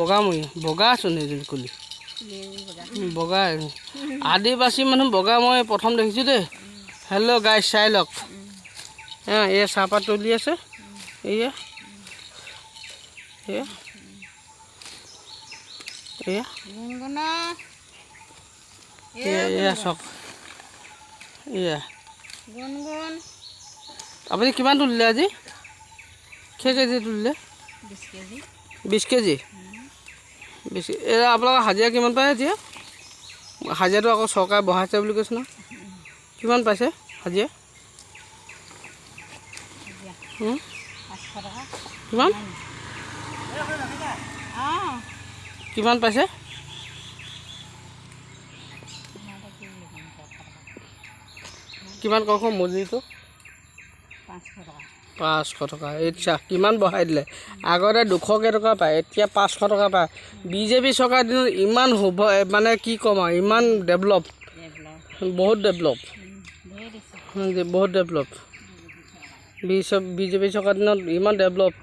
বগামূৰীয়া বগাচোন এজনী কুলি বগা আদিবাসী মানুহ বগা মই প্ৰথম দেখিছোঁ দেই হেল্ল' গাইজ চাই লওক এয়া চাহপাত তুলি আছে এয়া এয়া এয়া এয়া চাওক এয়া আপুনি কিমান তুলিলে আজি কেই কেজি তুলিলে 20 কেজি এয়া আপোনালোকৰ হাজিৰা কিমান পায় এতিয়া হাজিৰাটো আকৌ চৰকাৰে বঢ়াইছে বুলি কৈছে ন কিমান পাইছে হাজিৰা কিমান কিমান পাইছে কিমান কওক মজুৰিটো 500 টকা এতিয়া কিমান বঢ়াই দিলে আগতে 200 টকা পায় এতিয়া 500 টকা পায় বিজেপি চৰকাৰ দিনত ইমান মানে কি ক'ম আৰু ইমান ডেভেলপ বহুত ডেভেলপ বিজেপি চৰকাৰ দিনত ইমান ডেভেলপ